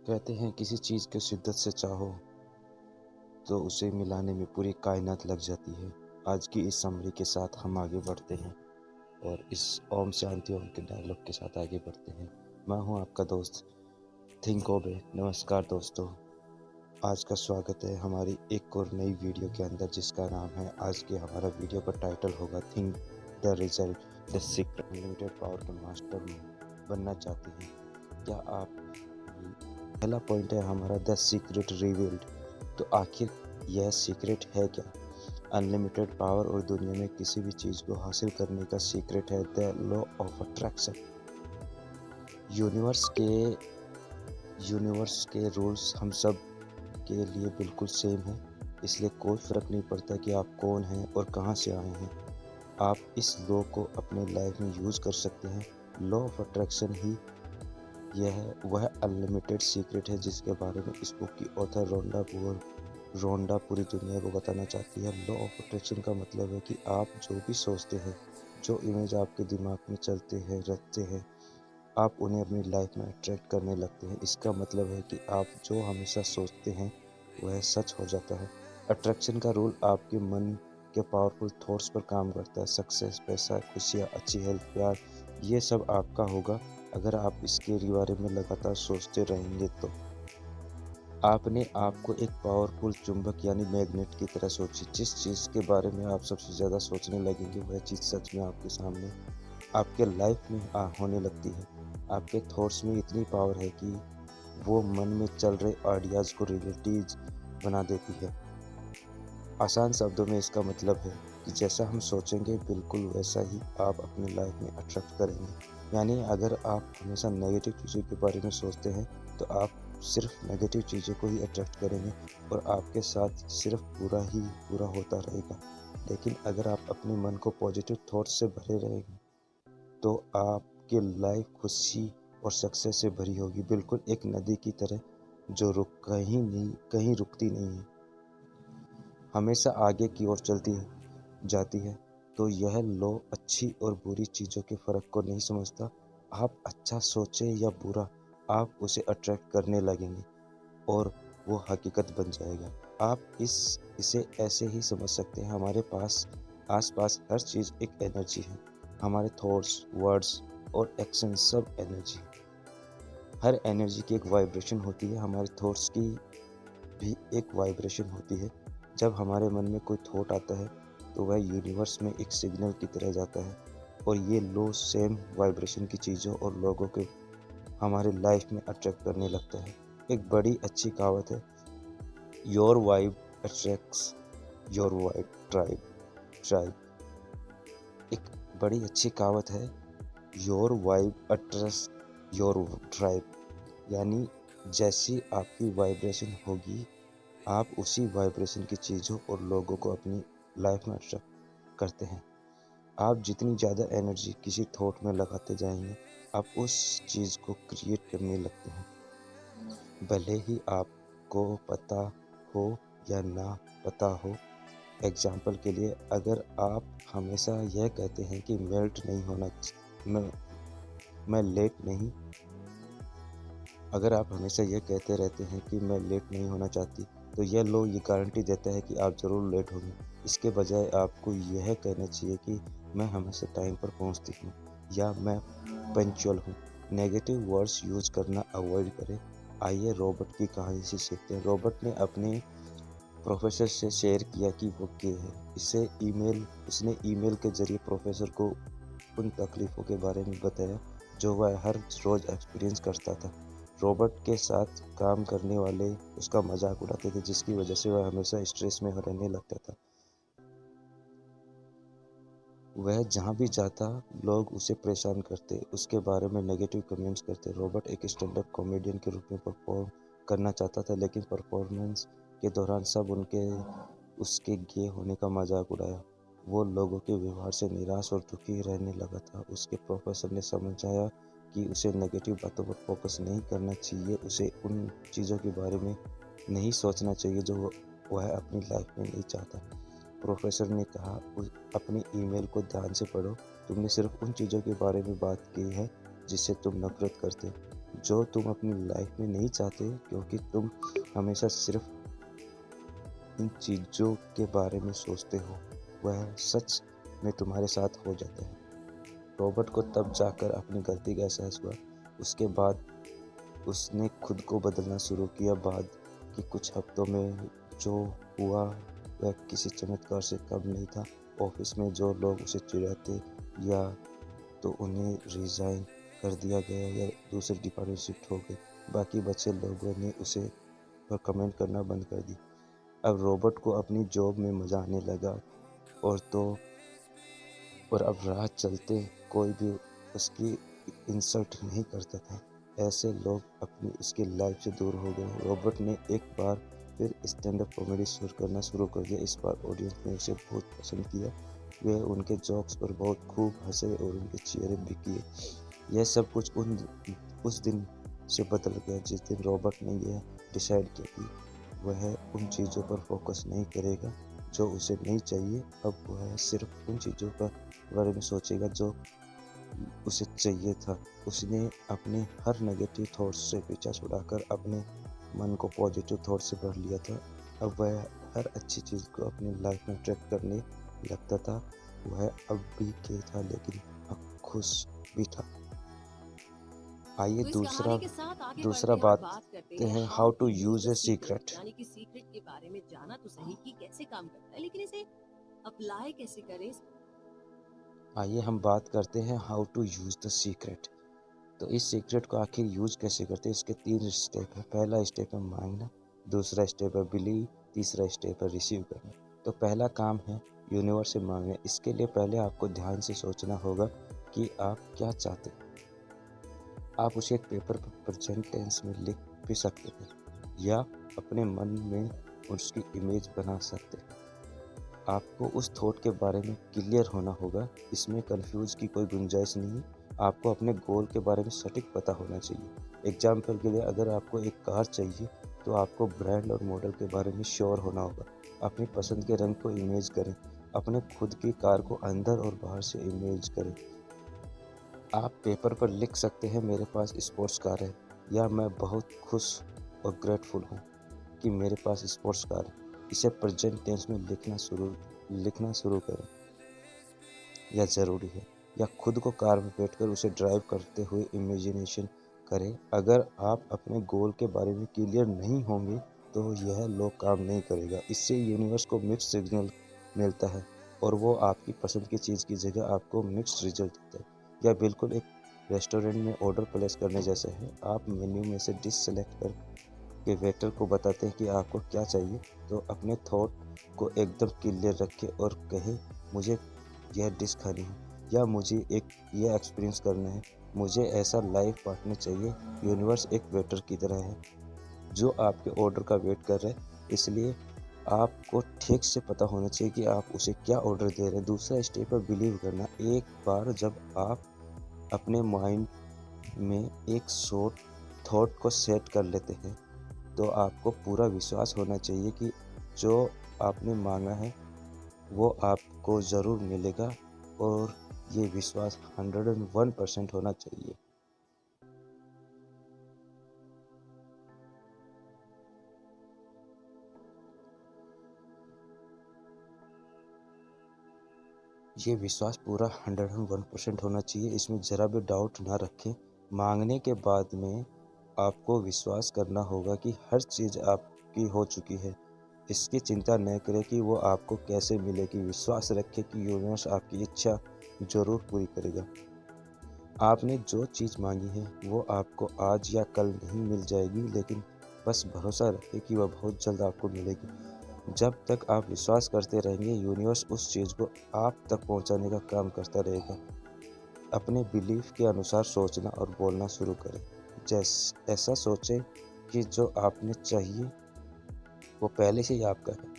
कहते हैं किसी चीज़ को शिद्दत से चाहो तो उसे मिलाने में पूरी कायनात लग जाती है। आज की इस समरी के साथ हम आगे बढ़ते हैं और इस ओम शांति ओम के डायलॉग के साथ आगे बढ़ते हैं। मैं हूं आपका दोस्त थिंक ओबे। नमस्कार दोस्तों, आज का स्वागत है हमारी एक और नई वीडियो के अंदर, जिसका नाम है, आज के हमारा वीडियो का टाइटल होगा think the result the secret. Unlimited power के मास्टर बनना चाहते हैं क्या आप? पहला पॉइंट है हमारा द सीक्रेट रिवील्ड। तो आखिर यह सीक्रेट है क्या? अनलिमिटेड पावर और दुनिया में किसी भी चीज़ को हासिल करने का सीक्रेट है the law of attraction. Universe के यूनिवर्स के रूल्स हम सब के लिए बिल्कुल सेम हैं, इसलिए कोई फ़र्क नहीं पड़ता कि आप कौन हैं और कहाँ से आए हैं। आप इस लॉ को अपने लाइफ में यूज़ कर सकते हैं। लॉ ऑफ अट्रैक्शन ही यह वह अनलिमिटेड सीक्रेट है जिसके बारे में इस बुक की ऑथर रोंडा पूरी दुनिया को बताना चाहती है। लॉ ऑफ अट्रैक्शन का मतलब है कि आप जो भी सोचते हैं, जो इमेज आपके दिमाग में चलते हैं रखते हैं, आप उन्हें अपनी लाइफ में अट्रैक्ट करने लगते हैं। इसका मतलब है कि आप जो हमेशा सोचते हैं वह सच हो जाता है। अट्रैक्शन का रूल आपके मन के पावरफुल थॉट्स पर काम करता है। सक्सेस, पैसा, खुशियाँ, अच्छी हेल्थ, प्यार, ये सब आपका होगा अगर आप इसके बारे में लगातार सोचते रहेंगे। तो आपने आपको एक पावरफुल चुंबक यानी मैग्नेट की तरह सोची। जिस चीज़ के बारे में आप सबसे ज़्यादा सोचने लगेंगे वह चीज़ सच में आपके सामने आपके लाइफ में होने लगती है। आपके थॉट्स में इतनी पावर है कि वो मन में चल रहे आइडियाज़ को रियलिटीज बना देती है। आसान शब्दों में इसका मतलब है कि जैसा हम सोचेंगे बिल्कुल वैसा ही आप अपनी लाइफ में अट्रैक्ट करेंगे। यानी अगर आप हमेशा नेगेटिव चीज़ों के बारे में सोचते हैं तो आप सिर्फ नेगेटिव चीज़ों को ही अट्रैक्ट करेंगे और आपके साथ सिर्फ बुरा ही बुरा होता रहेगा। लेकिन अगर आप अपने मन को पॉजिटिव थॉट्स से भरे रहेंगे तो आपकी लाइफ खुशी और सक्सेस से भरी होगी, बिल्कुल एक नदी की तरह जो कहीं रुकती नहीं है, हमेशा आगे की ओर चलती है जाती है। तो यह लॉ अच्छी और बुरी चीज़ों के फ़र्क को नहीं समझता। आप अच्छा सोचे या बुरा, आप उसे अट्रैक्ट करने लगेंगे और वो हकीकत बन जाएगा। आप इसे ऐसे ही समझ सकते हैं, हमारे पास आसपास हर चीज़ एक एनर्जी है। हमारे थॉट्स, वर्ड्स और एक्शन सब एनर्जी। हर एनर्जी की एक वाइब्रेशन होती है। हमारे थॉट्स की भी एक वाइब्रेशन होती है। जब हमारे मन में कोई थॉट आता है तो वह यूनिवर्स में एक सिग्नल की तरह जाता है और ये लो सेम वाइब्रेशन की चीज़ों और लोगों के हमारे लाइफ में अट्रैक्ट करने लगता है। एक बड़ी अच्छी कहावत है, your vibe attracts your vibe tribe. एक बड़ी अच्छी कहावत है, your vibe attracts your tribe. यानी जैसी आपकी वाइब्रेशन होगी आप उसी वाइब्रेशन की चीज़ों और लोगों को अपनी लाइफ में अट्रैक्ट करते हैं। आप जितनी ज़्यादा एनर्जी किसी थॉट में लगाते जाएंगे आप उस चीज़ को क्रिएट करने लगते हैं, भले ही आपको पता हो या ना पता हो। एग्जाम्पल के लिए, अगर आप हमेशा यह कहते हैं कि मैं, मैं लेट नहीं अगर आप हमेशा यह कहते रहते हैं कि मैं लेट नहीं होना चाहती, तो यह लो ये गारंटी देता है कि आप ज़रूर लेट होंगे। इसके बजाय आपको यह कहना चाहिए कि मैं हमेशा टाइम पर पहुंचती हूँ या मैं पंक्चुअल हूँ। नेगेटिव वर्ड्स यूज़ करना अवॉइड करें। आइए रॉबर्ट की कहानी से सीखते हैं। रॉबर्ट ने अपने प्रोफेसर से शेयर किया कि वो क्या है। उसने ईमेल के ज़रिए प्रोफेसर को उन तकलीफ़ों के बारे में बताया जो वह हर रोज़ एक्सपीरियंस करता था। रॉबर्ट के साथ काम करने वाले उसका मजाक उड़ाते थे, जिसकी वजह से वह हमेशा स्ट्रेस में रहने लगता था। वह जहाँ भी जाता लोग उसे परेशान करते, उसके बारे में नेगेटिव कमेंट्स करते। रॉबर्ट एक स्टैंड अप कॉमेडियन के रूप में परफॉर्म करना चाहता था, लेकिन परफॉर्मेंस के दौरान सब उसके गे होने का मजाक उड़ाया। वो लोगों के व्यवहार से निराश और दुखी रहने लगा था। उसके प्रोफेसर ने समझाया कि उसे नेगेटिव बातों पर फोकस नहीं करना चाहिए, उसे उन चीज़ों के बारे में नहीं सोचना चाहिए जो वह अपनी लाइफ में नहीं चाहता। प्रोफेसर ने कहा, अपनी ईमेल को ध्यान से पढ़ो। तुमने सिर्फ उन चीज़ों के बारे में बात की है जिससे तुम नफरत करते। जो तुम अपनी लाइफ में नहीं चाहते, क्योंकि तुम हमेशा सिर्फ इन चीज़ों के बारे में सोचते हो, वह सच में तुम्हारे साथ हो जाता है। रॉबर्ट को तब जाकर अपनी गलती का एहसास हुआ। उसके बाद उसने खुद को बदलना शुरू किया। बाद के कुछ हफ्तों में जो हुआ वह किसी चमत्कार से कम नहीं था। ऑफिस में जो लोग उसे चिढ़ाते या तो उन्हें रिजाइन कर दिया गया या दूसरे डिपार्टमेंट शिफ्ट हो गए। बाकी बचे लोगों ने उसे पर कमेंट करना बंद कर दी। अब रॉबर्ट को अपनी जॉब में मज़ा आने लगा और तो और अब राह चलते कोई भी उसकी इंसल्ट नहीं करता था। ऐसे लोग अपनी उसकी लाइफ से दूर हो गए। रॉबर्ट ने एक बार फिर स्टैंड अप कॉमेडी शुरू करना शुरू कर दिया। इस बार ऑडियंस ने उसे बहुत पसंद किया। वे उनके जोक्स पर बहुत खूब हंसे और उनके चीयरिंग भी किए। यह सब कुछ उस दिन से बदल गया जिस दिन रॉबर्ट ने यह डिसाइड किया कि वह उन चीज़ों पर फोकस नहीं करेगा जो उसे नहीं चाहिए। अब वह सिर्फ उन चीज़ों का बारे में सोचेगा जो उसे चाहिए था। उसने अपने हर नेगेटिव थॉट्स से पीछा छुड़ाकर अपने मन को पॉजिटिव थॉट से भर लिया था। अब वह हर अच्छी चीज़ को अपनी लाइफ में अट्रैक्ट करने लगता था। वह अब भी के था लेकिन अब खुश भी था। आइए तो इस दूसरा कहानी के साथ आगे दूसरा बढ़ते हैं और बात बात करते करते हैं हैं how how to to use use the a secret, secret. यानी कि सीक्रेट के बारे में जाना तो सही कि कैसे काम करता है, लेकिन इसे अप्लाई कैसे करें। आइए हम बात करते हैं how to use the secret. तो इस सीक्रेट को आखिर यूज कैसे करते हैं, इसके 3 स्टेप है। पहला स्टेप है मांगना, दूसरा स्टेप है बिलीव, तीसरा स्टेप है रिसीव करना। तो पहला काम है यूनिवर्स से मांगना। इसके लिए पहले आपको ध्यान से सोचना होगा कि आप क्या चाहते हैं। आप उसे एक पेपर पर प्रेजेंट टेंस में लिख भी सकते हैं या अपने मन में उसकी इमेज बना सकते हैं। आपको उस थॉट के बारे में क्लियर होना होगा। इसमें कंफ्यूज की कोई गुंजाइश नहीं है। आपको अपने गोल के बारे में सटीक पता होना चाहिए। एग्जाम्पल के लिए अगर आपको एक कार चाहिए तो आपको ब्रांड और मॉडल के बारे में श्योर होना होगा। अपनी पसंद के रंग को इमेज करें। अपने खुद की कार को अंदर और बाहर से इमेज करें। आप पेपर पर लिख सकते हैं मेरे पास स्पोर्ट्स कार है, या मैं बहुत खुश और ग्रेटफुल हूँ कि मेरे पास स्पोर्ट्स कार है। इसे प्रेजेंट टेंस में लिखना शुरू करें या ज़रूरी है, या खुद को कार में बैठकर उसे ड्राइव करते हुए इमेजिनेशन करें। अगर आप अपने गोल के बारे में क्लियर नहीं होंगे तो यह लॉ काम नहीं करेगा। इससे यूनिवर्स को मिक्स सिग्नल मिलता है और वो आपकी पसंद की चीज़ की जगह आपको मिक्स्ड रिजल्ट देता है। यह बिल्कुल एक रेस्टोरेंट में ऑर्डर प्लेस करने जैसा है। आप मेन्यू में से डिश सेलेक्ट कर के वेटर को बताते हैं कि आपको क्या चाहिए, तो अपने थॉट को एकदम क्लियर रखें और कहें मुझे यह डिश खानी है, या मुझे एक यह एक्सपीरियंस करना है, मुझे ऐसा लाइफ पार्टनर चाहिए। यूनिवर्स एक वेटर की तरह है जो आपके ऑर्डर का वेट कर रहा है, इसलिए आपको ठीक से पता होना चाहिए कि आप उसे क्या ऑर्डर दे रहे हैं। दूसरा स्टेप है बिलीव करना। एक बार जब आप अपने माइंड में एक शॉर्ट थॉट को सेट कर लेते हैं तो आपको पूरा विश्वास होना चाहिए कि जो आपने मांगा है वो आपको ज़रूर मिलेगा, और ये विश्वास 101% होना चाहिए। ये विश्वास पूरा 101% होना चाहिए, इसमें ज़रा भी डाउट ना रखें। मांगने के बाद में आपको विश्वास करना होगा कि हर चीज़ आपकी हो चुकी है। इसकी चिंता न करें कि वो आपको कैसे मिलेगी। विश्वास रखें कि यूनिवर्स आपकी इच्छा ज़रूर पूरी करेगा। आपने जो चीज़ मांगी है वो आपको आज या कल नहीं मिल जाएगी, लेकिन बस भरोसा रखें कि वह बहुत जल्द आपको मिलेगी। जब तक आप विश्वास करते रहेंगे यूनिवर्स उस चीज़ को आप तक पहुंचाने का काम करता रहेगा। अपने बिलीफ के अनुसार सोचना और बोलना शुरू करें। ऐसा सोचें कि जो आपने चाहिए वो पहले से ही आपका है।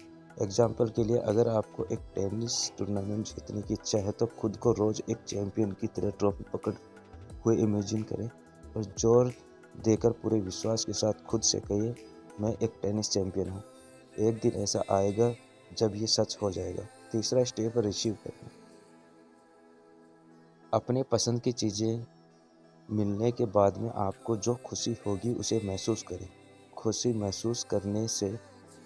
एग्जाम्पल के लिए अगर आपको एक टेनिस टूर्नामेंट जीतने की इच्छा है तो खुद को रोज़ एक चैंपियन की तरह ट्रॉफी पकड़ हुए इमेजिन करें और जोर देकर पूरे विश्वास के साथ खुद से कहिए मैं एक टेनिस चैंपियन हूँ। एक दिन ऐसा आएगा जब ये सच हो जाएगा। तीसरा स्टेप है रिसीव करना। अपने पसंद की चीज़ें मिलने के बाद में आपको जो खुशी होगी उसे महसूस करें। खुशी महसूस करने से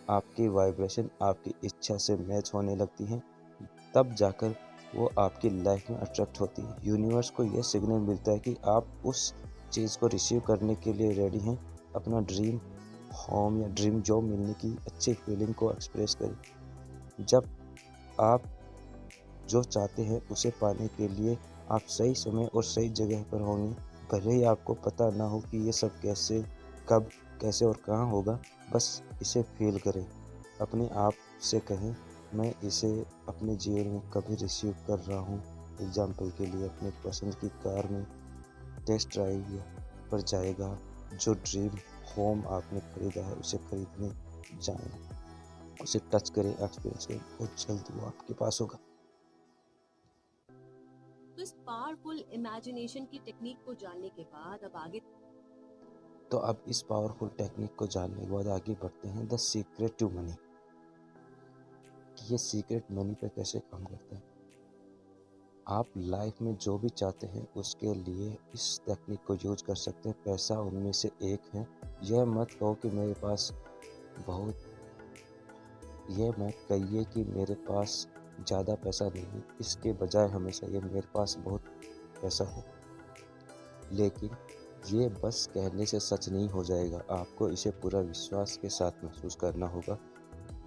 आपकी वाइब्रेशन आपकी इच्छा से मैच होने लगती हैं, तब जाकर वो आपकी लाइफ में अट्रैक्ट होती है। यूनिवर्स को ये सिग्नल मिलता है कि आप उस चीज़ को रिसीव करने के लिए रेडी हैं। अपना ड्रीम होम या ड्रीम जॉब मिलने की अच्छी फीलिंग को एक्सप्रेस करें। जब आप जो चाहते हैं उसे पाने के लिए आप सही समय और सही जगह पर होंगे। भले ही आपको पता ना हो कि ये सब कैसे, कब, कैसे और कहाँ होगा, बस इसे फ़ील करें। अपने आप से कहें, मैं इसे अपने जीवन में कभी रिसीव कर रहा हूँ। एग्ज़ाम्पल के लिए अपने पसंद की कार में टेस्ट ड्राइव पर जाएगा। जो ड्रीम होम आपने खरीदा है उसे खरीदने जाएँ। उसे टच करें, एक्सपीरियंस करें, बहुत जल्द वो आपके पास होगा। तो इस पावरफुल इमेजिनेशन की टेक्निक को जानने के बाद अब आगे तो अब इस पावरफुल टेक्निक को जानने के बाद आगे बढ़ते हैं द सीक्रेट टू मनी, कि ये सीक्रेट मनी पे कैसे काम करता है। आप लाइफ में जो भी चाहते हैं उसके लिए इस टेक्निक को यूज कर सकते हैं। पैसा उनमें से एक है। यह मत कहो कि मेरे पास बहुत, यह मत कहिए कि मेरे पास ज़्यादा पैसा नहीं है। इसके बजाय हमेशा ये मेरे पास बहुत पैसा है। लेकिन ये बस कहने से सच नहीं हो जाएगा। आपको इसे पूरा विश्वास के साथ महसूस करना होगा।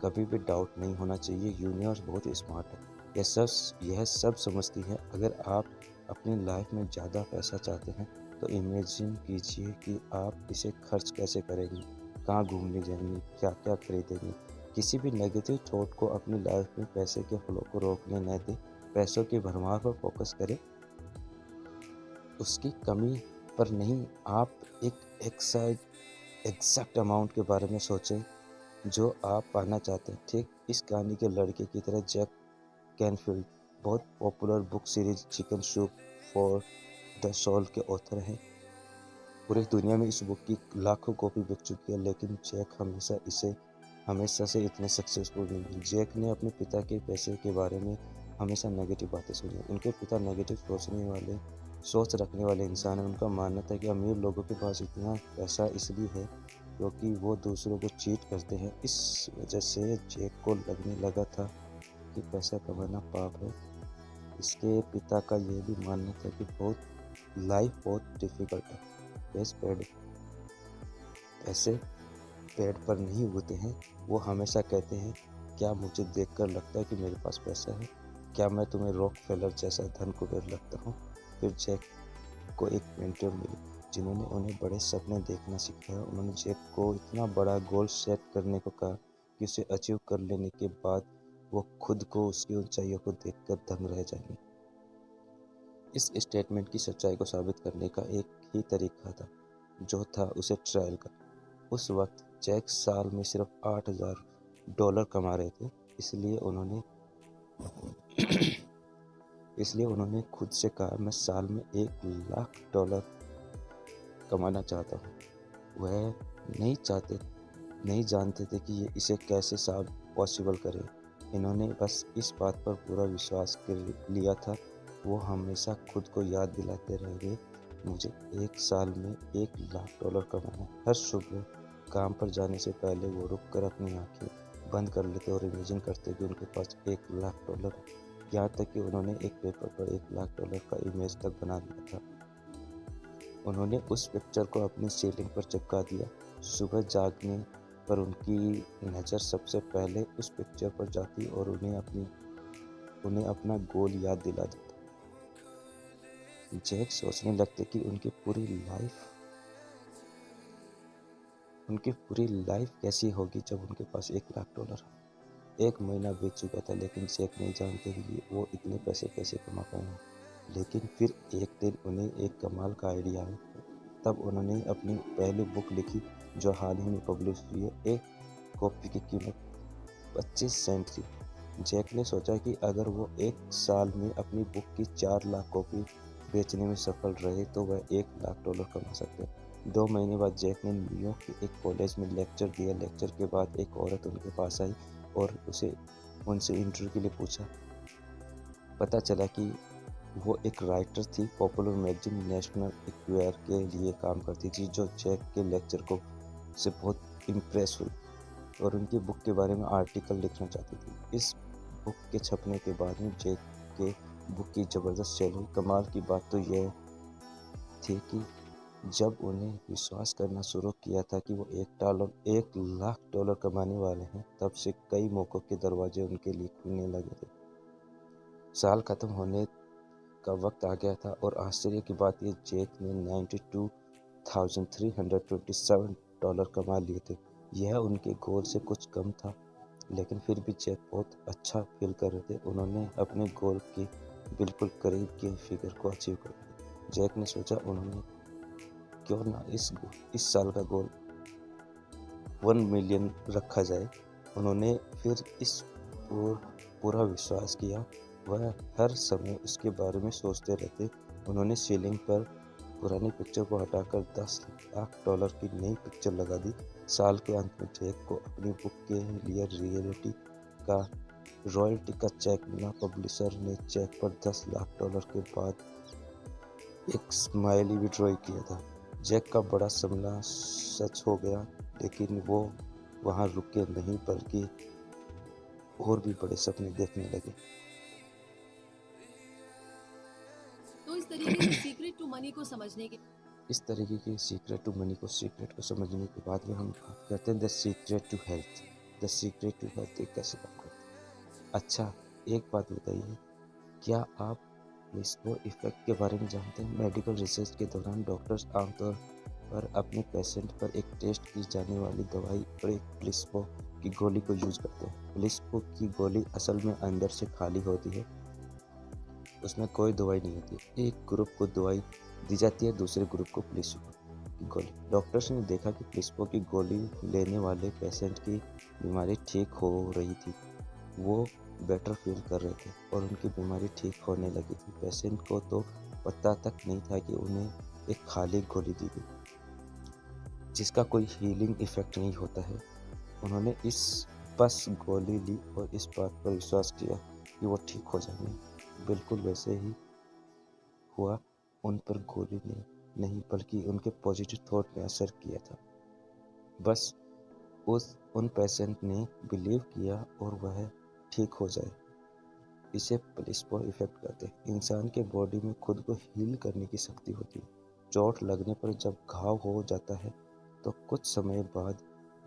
कभी भी डाउट नहीं होना चाहिए। यूनिवर्स बहुत स्मार्ट है। यह सब समझती है। अगर आप अपनी लाइफ में ज़्यादा पैसा चाहते हैं तो इमेजिन कीजिए कि आप इसे खर्च कैसे करेंगे, कहाँ घूमने जाएंगे, क्या क्या खरीदेंगे। किसी भी नेगेटिव थॉट को अपनी लाइफ में पैसे के फ्लो को रोकने न दें। पैसों की भरमार पर फोकस करें, उसकी कमी पर नहीं। आप एक एग्जैक्ट अमाउंट के बारे में सोचें जो आप पाना चाहते हैं। ठीक इस कहानी के लड़के की तरह जैक कैनफील्ड बहुत popular book series chicken soup for the soul के ऑथर हैं। पूरी दुनिया में इस बुक की लाखों कॉपी बिक चुकी है, लेकिन जैक हमेशा से इतने सक्सेसफुल नहीं हुए। जैक ने अपने पिता के पैसे के बारे में हमेशा नेगेटिव बातें सुनी। उनके पिता नेगेटिव सोच रखने वाले इंसान हैं। उनका मानना था कि अमीर लोगों के पास इतना पैसा इसलिए है क्योंकि वो दूसरों को चीट करते हैं। इस वजह से जैक को लगने लगा था कि पैसा कमाना पाप है। इसके पिता का यह भी मानना था कि लाइफ बहुत डिफिकल्ट है। पैसे पेड़ पर नहीं उगते हैं। वो हमेशा कहते हैं, क्या मुझे देखकर लगता है कि मेरे पास पैसा है? क्या मैं तुम्हें रॉकफेलर जैसा धन कुबेर लगता हूँ? फिर जैक को एक मेंटर मिले जिन्होंने उन्हें बड़े सपने देखना सिखाया। उन्होंने जैक को इतना बड़ा गोल सेट करने को कहा कि उसे अचीव कर लेने के बाद वो खुद को उसकी ऊंचाइयों को देखकर दंग रह जाएंगे। इस स्टेटमेंट की सच्चाई को साबित करने का एक ही तरीका था, जो था उसे ट्रायल का। उस वक्त जैक साल में सिर्फ $8,000 कमा रहे थे। इसलिए उन्होंने खुद से कहा, मैं साल में $1,00,000 कमाना चाहता हूँ। वह नहीं जानते थे कि ये इसे कैसे पॉसिबल करे। इन्होंने बस इस बात पर पूरा विश्वास कर लिया था। वो हमेशा खुद को याद दिलाते रहे, मुझे एक साल में $1,00,000 कमाना है। हर सुबह काम पर जाने से पहले वो रुककर अपनी आंखें बंद कर लेते और इमेजिन करते कि उनके पास $1,00,000 है। यहाँ तक कि उन्होंने एक पेपर पर $1,00,000 का इमेज तक बना दिया था। उन्होंने उस पिक्चर को अपनी सीलिंग पर चिपका दिया। सुबह जागने पर उनकी नज़र सबसे पहले उस पिक्चर पर जाती और उन्हें अपना गोल याद दिला देता। जैक सोचने लगते कि उनकी पूरी लाइफ कैसी होगी जब उनके पास $1,00,000 है। एक महीना बीत चुका था, लेकिन जैक नहीं जानते कि वो इतने पैसे कैसे कमा पाएंगे। लेकिन फिर एक दिन उन्हें एक कमाल का आइडिया आया। तब उन्होंने अपनी पहली बुक लिखी, जो हाल ही में पब्लिश हुई है। एक कॉपी की कीमत 25 सेंट थी। जैक ने सोचा कि अगर वो एक साल में अपनी बुक की 4 लाख कॉपी बेचने में सफल रहे तो वह $1,00,000 कमा सकते। 2 महीने बाद जैक ने न्यूयॉर्क के एक कॉलेज में लेक्चर दिया। लेक्चर के बाद एक औरत उनके पास आई और उनसे इंटरव्यू के लिए पूछा। पता चला कि वो एक राइटर थी, पॉपुलर मैगजीन नेशनल इक्वायर के लिए काम करती थी, जो जैक के लेक्चर को से बहुत इम्प्रेस हुई और उनकी बुक के बारे में आर्टिकल लिखना चाहती थी। इस बुक के छपने के बाद में जैक के बुक की ज़बरदस्त सेल हुई। कमाल की बात तो यह थी कि जब उन्हें विश्वास करना शुरू किया था कि वो $1 लाख कमाने वाले हैं, तब से कई मौक़ों के दरवाजे उनके लिए खुलने लगे थे। साल खत्म होने का वक्त आ गया था और आश्चर्य की बात ये, जैक ने $92,327 कमा लिए थे। यह उनके गोल से कुछ कम था, लेकिन फिर भी जैक बहुत अच्छा फील कर रहे थे। उन्होंने अपने गोल के बिल्कुल करीब के फिगर को अचीव कर लिया। जैक ने सोचा, उन्होंने क्यों ना इस साल का गोल 1 मिलियन रखा जाए। उन्होंने फिर इस पूरा विश्वास किया। वह हर समय उसके बारे में सोचते रहते। उन्होंने सीलिंग पर पुरानी पिक्चर को हटाकर $10 लाख की नई पिक्चर लगा दी। साल के अंत में जैक को अपनी बुक के लिए रॉयल्टी का चेक मिला। पब्लिशर ने चेक पर $10 लाख के बाद एक स्माइली भी ड्रॉ किया था। जैक का बड़ा सपना सच हो गया, लेकिन वो वहाँ रुके नहीं, बल्कि और भी बड़े सपने देखने लगे। तो इस तरीके से सीक्रेट टू मनी को समझने के इस तरीके के सीक्रेट को समझने के बाद में हम बात करते हैं the secret to health. The secret to health एक कैसे काम करता है। अच्छा, एक बात बताइए, क्या आप प्लेसबो इफेक्ट के बारे में जानते हैं? मेडिकल रिसर्च के दौरान डॉक्टर्स आमतौर पर अपने पेशेंट पर एक टेस्ट की जाने वाली दवाई और एक प्लेसबो की गोली को यूज करते हैं। प्लेसबो की गोली असल में अंदर से खाली होती है, उसमें कोई दवाई नहीं होती। एक ग्रुप को दवाई दी जाती है, दूसरे ग्रुप को प्लेसबो की गोली। डॉक्टर्स ने देखा कि प्लेसबो की गोली लेने वाले पेशेंट की बीमारी ठीक हो रही थी। वो बेटर फील कर रहे थे और उनकी बीमारी ठीक होने लगी थी। पेशेंट को तो पता तक नहीं था कि उन्हें एक खाली गोली दी गई, जिसका कोई हीलिंग इफेक्ट नहीं होता है। उन्होंने बस गोली ली और इस बात पर विश्वास किया कि वो ठीक हो जाएंगे। बिल्कुल वैसे ही हुआ। उन पर गोली ने नहीं, बल्कि उनके पॉजिटिव थॉट ने असर किया था। बस उन पेशेंट ने बिलीव किया और वह ठीक हो जाए। इसे प्लेसबो इफेक्ट कहते हैं। इंसान के बॉडी में खुद को हील करने की शक्ति होती है। चोट लगने पर जब घाव हो जाता है, तो कुछ समय बाद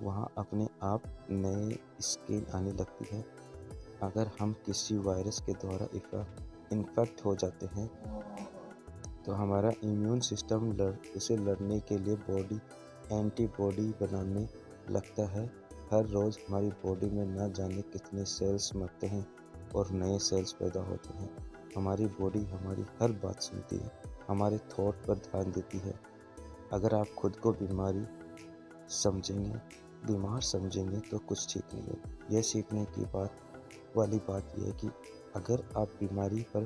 वहाँ अपने आप नए स्किन आने लगती है। अगर हम किसी वायरस के द्वारा इन्फेक्ट हो जाते हैं, तो हमारा इम्यून सिस्टम उसे लड़ने के लिए एंटीबॉडी बनाने लगता है। हर रोज़ हमारी बॉडी में न जाने कितने सेल्स मरते हैं और नए सेल्स पैदा होते हैं। हमारी बॉडी हमारी हर बात सुनती है, हमारे थॉट पर ध्यान देती है। अगर आप खुद को बीमार समझेंगे तो कुछ ठीक नहीं होगा। यह सीखने की वाली बात यह है कि अगर आप बीमारी पर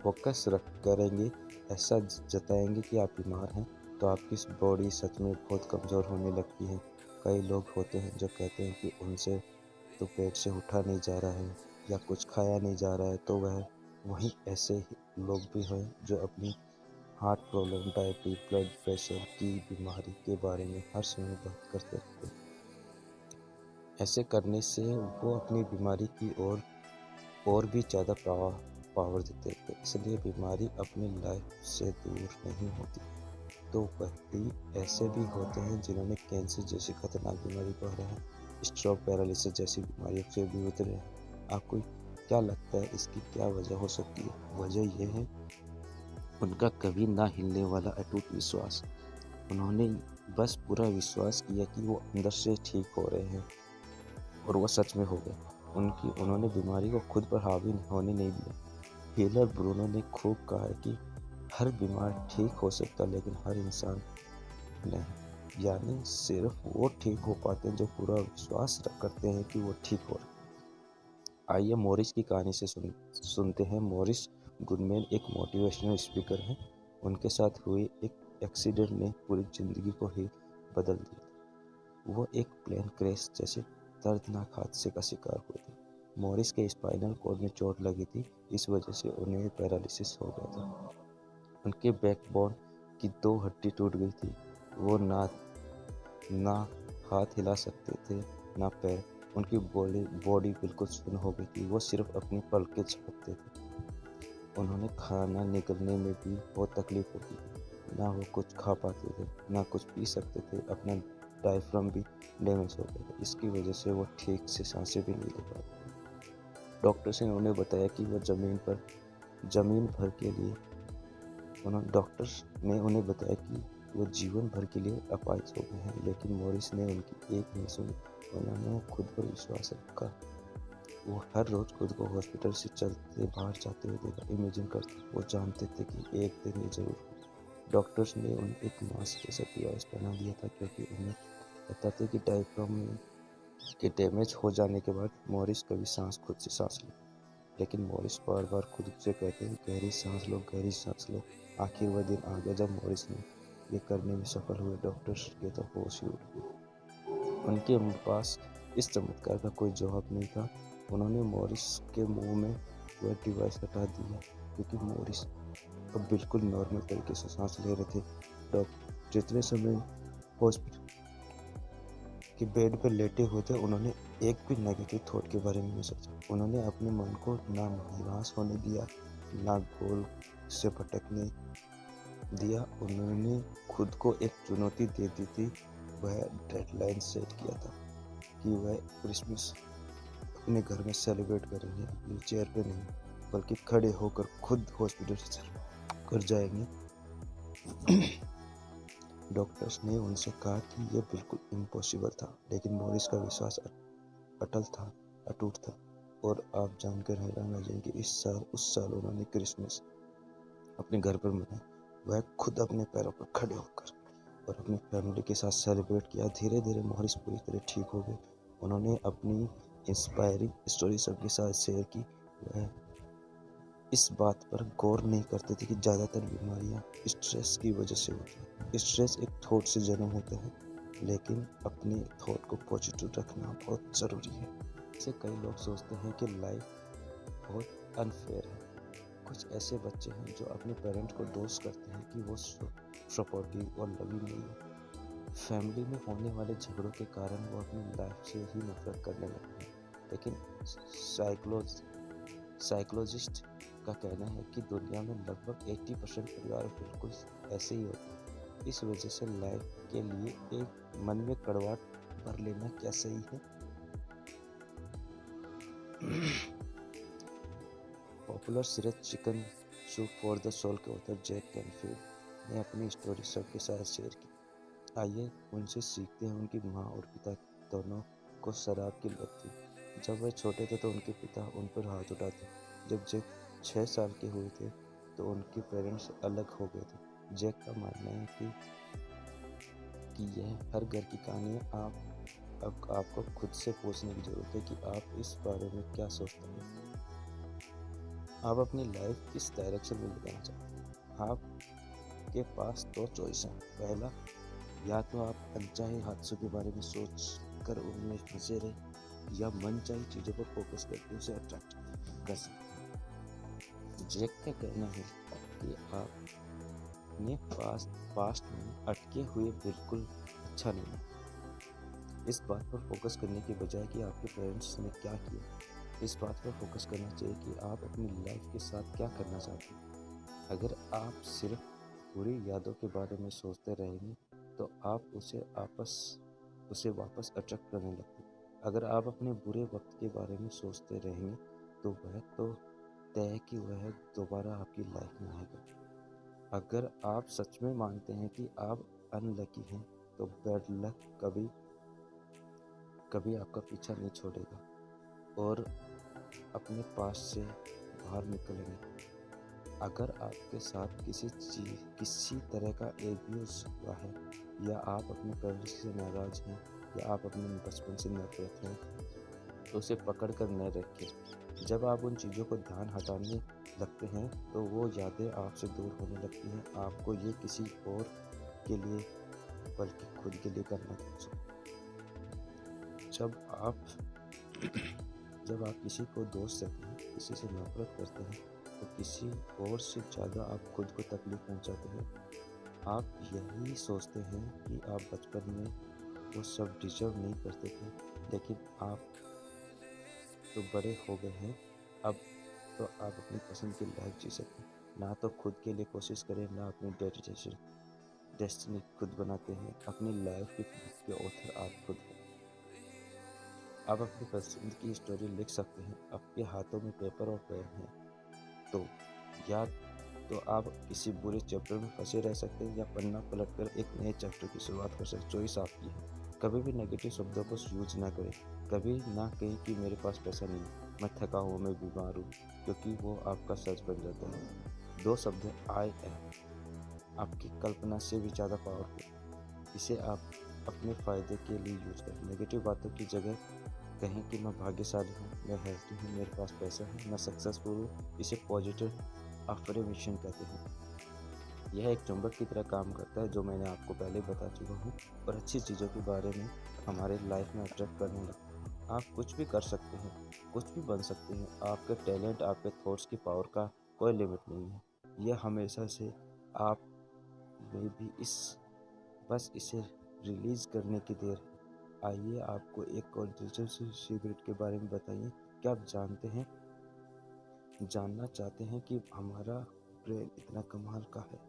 फोकस करेंगे, ऐसा जताएंगे कि आप बीमार हैं, तो आपकी बॉडी सच में बहुत कमज़ोर होने लगती है। कई लोग होते हैं जो कहते हैं कि उनसे तो पेट से उठा नहीं जा रहा है या कुछ खाया नहीं जा रहा है, तो वहीं ऐसे ही लोग भी हैं जो अपनी heart problem, diabetes, blood pressure की बीमारी के बारे में हर समय बात करते रहते हैं। ऐसे करने से वो अपनी बीमारी की और भी ज़्यादा पावर देते हैं। इसलिए बीमारी अपनी लाइफ से दूर नहीं होती। तो वही ऐसे भी होते हैं जिन्होंने कैंसर जैसी खतरनाक बीमारी को हराया, स्ट्रोक, पैरालिसिस जैसी बीमारियों से भी उतरे हैं। आपको क्या लगता है इसकी क्या वजह हो सकती है? वजह यह है उनका कभी ना हिलने वाला अटूट विश्वास। उन्होंने बस पूरा विश्वास किया कि वो अंदर से ठीक हो रहे हैं, और वो सच में हो गया। उन्होंने बीमारी को खुद पर हावी होने नहीं दिया। हीलर ब्रूनो ने खूब कहा है कि हर बीमार ठीक हो सकता, लेकिन हर इंसान नहीं। यानी सिर्फ वो ठीक हो पाते हैं जो पूरा विश्वास करते हैं कि वो ठीक हो रहे। आइए मॉरिस की कहानी से सुनते हैं। मॉरिस गुडमैन एक मोटिवेशनल स्पीकर हैं। उनके साथ हुए एक एक्सीडेंट ने पूरी ज़िंदगी को ही बदल दिया था। वो एक प्लेन क्रैश जैसे दर्दनाक हादसे का शिकार हुए थे, मॉरिस के स्पाइनल कॉर्ड में चोट लगी थी, इस वजह से उन्हें पैरालिसिस हो गया था। उनके बैकबोन की 2 हड्डी टूट गई थी। वो ना हाथ हिला सकते थे, ना पैर। उनकी बॉडी बिल्कुल सुन्न हो गई थी। वो सिर्फ अपनी पलकें झपकते थे। उन्होंने खाना निगलने में भी बहुत तकलीफ होती थी। ना वो कुछ खा पाते थे, ना कुछ पी सकते थे। अपना डायफ्राम भी डैमेज हो गया था। इसकी वजह से वो ठीक से सांसें भी नहीं ले पाते थे। डॉक्टर्स ने उन्हें बताया कि वो जीवन भर के लिए अपाहिज हो गए हैं, लेकिन मॉरिस ने उनकी एक नहीं सुनी। उन्होंने खुद पर विश्वास रखा। वो हर रोज खुद को हॉस्पिटल से चलते बाहर जाते हुए देखा, इमेजिन करते। वो जानते थे कि एक दिन ये जरूर हो। डॉक्टर्स ने उन्हें एक मास्क जैसा डिवाइस पहना दिया था, क्योंकि उन्हें पता था कि डायफ्राम के डैमेज हो जाने के बाद मॉरिस कभी खुद से सांस ले। लेकिन मॉरिस बार बार खुद से कहते हैं, गहरी सांस लो, गहरी सांस लो। आखिर वह दिन आ गया जब मॉरिस ने ये करने में सफल हुए। डॉक्टर्स के तो होश ही उड़ गए। उनके पास इस चमत्कार का कोई जवाब नहीं था। उन्होंने मॉरिस के मुंह में वह डिवाइस हटा दिया, क्योंकि मॉरिस अब बिल्कुल नॉर्मल तरीके से सांस ले रहे थे। डॉक्टर जितने समय हॉस्पिटल के बेड पर लेटे हुए थे, उन्होंने एक भी नेगेटिव थॉट के बारे में नहीं सोचा। उन्होंने अपने मन को ना निराश होने दिया, ना गोल से भटकने दिया। उन्होंने खुद को एक चुनौती दे दी थी। वह डेडलाइन सेट किया था कि वह क्रिसमस अपने घर में सेलिब्रेट करेंगे, अपनी चेयर पे नहीं, बल्कि खड़े होकर खुद हॉस्पिटल से कर जाएंगे। डॉक्टर्स ने उनसे कहा कि यह बिल्कुल इम्पॉसिबल था, लेकिन मॉरिस का विश्वास अटूट था। और आप जानकर हैरान रह जाएंगे, उस साल उन्होंने क्रिसमस अपने घर पर मनाया। वह खुद अपने पैरों पर खड़े होकर और अपनी फैमिली के साथ सेलिब्रेट किया। धीरे धीरे मॉरिस पूरी तरह ठीक हो गए। उन्होंने अपनी इंस्पायरिंग स्टोरी सबके साथ शेयर की। वह इस बात पर गौर नहीं करते थे कि ज़्यादातर बीमारियां स्ट्रेस की वजह से होती हैं। स्ट्रेस एक थॉट से जन्म होता है, लेकिन अपने थॉट को पॉजिटिव रखना बहुत ज़रूरी है। जैसे कई लोग सोचते हैं कि लाइफ बहुत अनफेयर है। कुछ ऐसे बच्चे हैं जो अपने पेरेंट्स को दोष करते हैं कि वो सपोर्टिव और लविंग नहीं है। फैमिली में होने वाले झगड़ों के कारण वो अपनी लाइफ से ही नफरत करने लगते हैं। लेकिन साइकोलॉजिस्ट का कहना है कि दुनिया में लगभग 80% परिवार बिल्कुल ऐसे ही होते हैं। इस वजह से लाइफ के लिए एक मन में कड़वाहट भर लेना क्या सही है? Popular series chicken soup for the soul के ऑथर जैक कैनफील्ड ने अपनी स्टोरी सबके साथ शेयर की। आइए उनसे सीखते हैं। उनकी माँ और पिता दोनों को शराब की लत थी। जब वह छोटे थे तो उनके पिता उन पर हाथ उठाते। जब जैक 6 साल के हुए थे तो उनके पेरेंट्स अलग हो गए थे। जैक का मानना है कि यह हर घर की कहानी है। अब आपको खुद से पूछने की जरूरत है कि आप इस बारे में क्या सोचते हैं। आप अपनी लाइफ किस डायरेक्शन में ले जाना चाहते हैं? आपके पास 2 चॉइस हैं। पहला, या तो आप अनचाहे हादसों के बारे में सोच कर उनमें फंसे रहे, या मनचाही चीज़ों पर फोकस करके उसे अट्रैक्ट कर सकते हैं। जैक का कहना है कि आपने पास्ट में अटके हुए बिल्कुल अच्छा नहीं है। इस बात पर फोकस करने के बजाय कि आपके पेरेंट्स ने क्या किया, इस बात पर फोकस करना चाहिए कि आप अपनी लाइफ के साथ क्या करना चाहते हैं। अगर आप सिर्फ बुरी यादों के बारे में सोचते रहेंगे तो आप उसे वापस अट्रैक्ट करने लगते हैं। अगर आप अपने बुरे वक्त के बारे में सोचते रहेंगे तो वह तो तय है कि वह दोबारा आपकी लाइफ में आएगा। अगर आप सच में मानते हैं कि आप अनलकी हैं तो बैड लक कभी आपका पीछा नहीं छोड़ेगा और अपने पास से बाहर निकलेंगे। अगर आपके साथ किसी तरह का एब्यूज हुआ है, या आप अपने पेरेंट्स से नाराज हैं, या आप अपने बचपन से नफरत हैं, तो उसे पकड़ कर न रखें। जब आप उन चीज़ों को ध्यान हटाने लगते हैं तो वो यादें आपसे दूर होने लगती हैं। आपको ये किसी और के लिए बल्कि खुद के लिए करना चाहिए। जब आप किसी को दोस्त कहते हैं, किसी से नफरत करते हैं, तो किसी और से ज़्यादा आप खुद को तकलीफ पहुंचाते हैं। आप यही सोचते हैं कि आप बचपन में वो सब डिजर्व नहीं करते थे, लेकिन आप तो बड़े हो गए हैं। अब तो आप अपनी पसंद की लाइफ जी सकते हैं। ना तो खुद के लिए कोशिश करें, ना अपनी डेस्टिनी खुद बनाते हैं। अपनी लाइफ की बुक के ऑथर आप खुद हैं। आप अपनी पसंद की स्टोरी लिख सकते हैं। आपके हाथों में पेपर और पेन है, तो या तो आप किसी बुरे चैप्टर में फंसे रह सकते हैं, या पन्ना पलटकर एक नए चैप्टर की शुरुआत कर सकते हैं। चॉइस आपकी है। कभी भी नेगेटिव शब्दों को यूज ना करें। कभी ना कहें कि मेरे पास पैसा नहीं है, मैं थका हूँ, मैं बीमार हूँ, क्योंकि वो आपका सच बन जाता है। दो शब्द है, आई एम, आपकी कल्पना से भी ज़्यादा पावरफुल। इसे आप अपने फ़ायदे के लिए यूज करें। नेगेटिव बातों की जगह कहें कि मैं भाग्यशाली हूँ, मैं हेल्थी हूँ, मेरे पास पैसा है, मैं सक्सेसफुल हूँ। इसे पॉजिटिव अफर्मेशन कहते हैं। यह एक चुंबक की तरह काम करता है, जो मैंने आपको पहले बता चुका हूँ, और अच्छी चीज़ों के बारे में हमारे लाइफ में अट्रैक्ट करने लगता है। आप कुछ भी कर सकते हैं, कुछ भी बन सकते हैं। आपके टैलेंट, आपके थॉट्स की पावर का कोई लिमिट नहीं है। यह हमेशा से आप में भी बस इसे रिलीज करने की देर है। आइए आपको एक और दिलचस्प सीक्रेट के बारे में बताइए। क्या आप जानना चाहते हैं कि हमारा ब्रेन इतना कमाल का है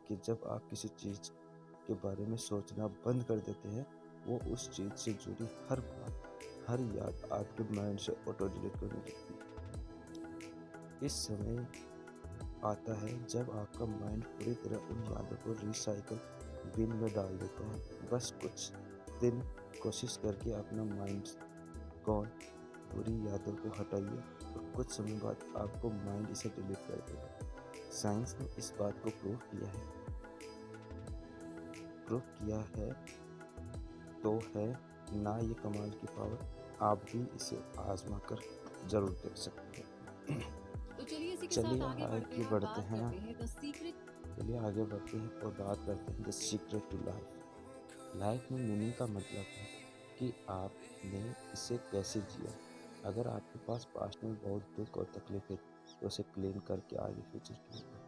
कि जब आप किसी चीज़ के बारे में सोचना बंद कर देते हैं, वो उस चीज़ से जुड़ी हर बात, हर याद आपके माइंड से ऑटो डिलीट करने लगती है। इस समय आता है जब आपका माइंड पूरी तरह उन यादों को रिसाइकल बिन में डाल देता है। बस कुछ दिन कोशिश करके अपना माइंड कौन बुरी यादों को हटाइए, और कुछ समय बाद आपको माइंड इसे डिलीट कर देगा। साइंस ने इस बात को प्रूव किया है तो है ना ये कमाल की पावर। आप भी इसे आजमा कर जरूर देख सकते हैं। तो चलिए इसी के साथ चलिए आगे बढ़ते आगे हैं और बढ़ते बात हैं करते हैं द सीक्रेट। चलिए आगे बढ़ते हैं और बात करते हैं the secret to life. Life में मीनिंग का मतलब है कि आपने इसे कैसे जिया। अगर आपके पास पास्ट में बहुत दुख और तकलीफ है, तो उसे क्लीन करके आगे फ्यूचर के लिए बढ़ो।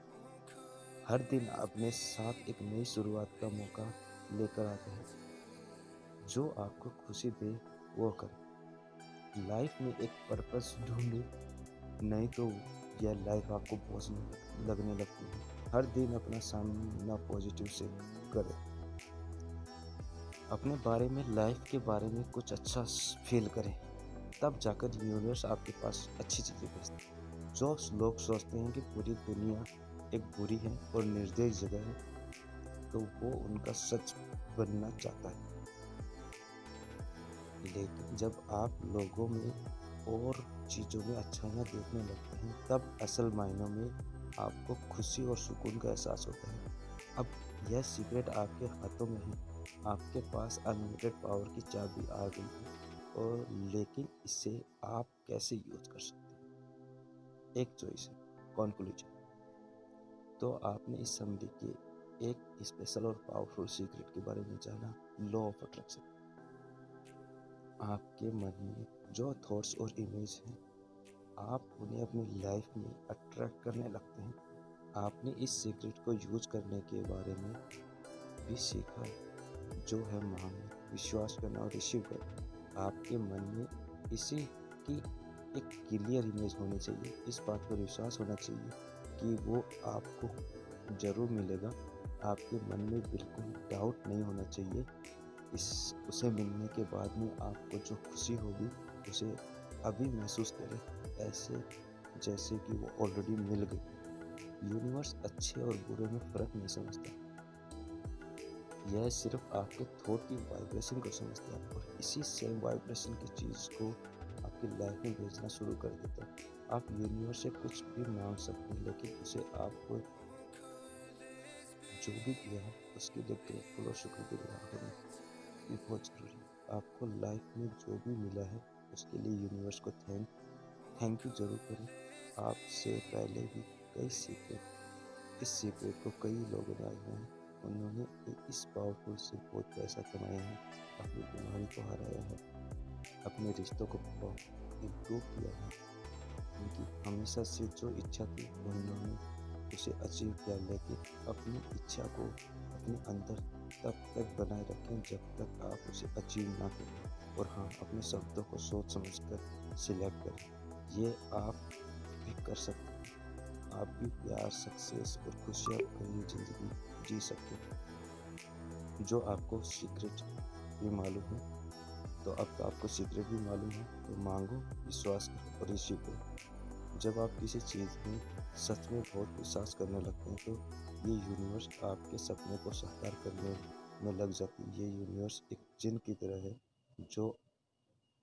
हर दिन अपने साथ एक नई शुरुआत का मौका लेकर आते हैं। जो आपको खुशी दे वो करें। लाइफ में एक पर्पस ढूंढे, नहीं तो यह लाइफ आपको बोझ लगने लगती है। हर दिन अपना सामना पॉजिटिव से करें। अपने बारे में, लाइफ के बारे में कुछ अच्छा फील करें, तब जाकर यूनिवर्स आपके पास अच्छी चीज़ें भेजता है। जो लोग सोचते हैं कि पूरी दुनिया एक बुरी है और निर्दयी जगह है, तो वो उनका सच बनना चाहता है। लेकिन जब आप लोगों में और चीज़ों में अच्छाइयाँ देखने लगते हैं, तब असल मायनों में आपको खुशी और सुकून का एहसास होता है। अब यह सीक्रेट आपके हाथों में है। आपके पास अनलिमिटेड पावर की चाबी आ गई है, और लेकिन इसे आप कैसे यूज कर सकते हैं, एक चॉइस है। कॉन्क्लूजन। तो आपने इस समरी के एक स्पेशल और पावरफुल सीक्रेट के बारे में जाना, लॉ ऑफ अट्रैक्शन। आपके मन में जो थॉट्स और इमेज हैं, आप उन्हें अपनी लाइफ में अट्रैक्ट करने लगते हैं। आपने इस सीक्रेट को यूज करने के बारे में भी सीखा, जो है मांगना, विश्वास करना और रिसीव करना। आपके मन में इसी की एक क्लियर इमेज होनी चाहिए। इस बात पर विश्वास होना चाहिए कि वो आपको ज़रूर मिलेगा। आपके मन में बिल्कुल डाउट नहीं होना चाहिए। उसे मिलने के बाद में आपको जो खुशी होगी, उसे अभी महसूस करें, ऐसे जैसे कि वो ऑलरेडी मिल गई। यूनिवर्स अच्छे और बुरे में फ़र्क नहीं समझता। यह सिर्फ आपके थॉट की वाइब्रेशन को समझता है, और इसी सेम वाइब्रेशन की चीज़ को आपकी लाइफ में भेजना शुरू कर देता है। आप यूनिवर्स से कुछ भी मांग सकते हैं, लेकिन उसे आपको जो भी दिया है उसके लिए ग्रेटफुल और शुक्रगुजार होना ये बहुत ज़रूरी है। आपको लाइफ में जो भी मिला है, उसके लिए यूनिवर्स को थैंक यू जरूर करें। आपसे पहले भी इस सीक्रेट को कई लोगों ने आजमाया है। उन्होंने इस पावरफुल से बहुत पैसा कमाया है, अपनी बीमारी को हराया है, अपने रिश्तों को इम्प्रूव किया है। उनकी हमेशा से जो इच्छा थी उन्होंने उसे अचीव किया, लेकिन अपनी इच्छा को अपने अंदर तब तक बनाए रखें जब तक आप उसे अचीव ना करें। और हाँ, अपने शब्दों को सोच समझकर सिलेक्ट करें। ये आप भी कर सकते हैं। आप भी प्यार, सक्सेस और खुशियाँ भरी ज़िंदगी जी सकते हैं। जो आपको सीक्रेट भी मालूम है, तो अब तो आपको सीक्रेट भी मालूम है, तो मांगो, विश्वास करो और रिसीव करो। जब आप किसी चीज़ में सच में बहुत विश्वास करने लगते हैं, तो ये यूनिवर्स आपके सपने को साकार करने में लग जाती है। ये यूनिवर्स एक जिन की तरह है जो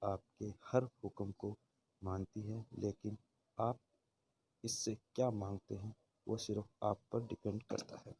आपके हर हुक्म को मानती है, लेकिन आप इससे क्या मांगते हैं वो सिर्फ आप पर डिपेंड करता है।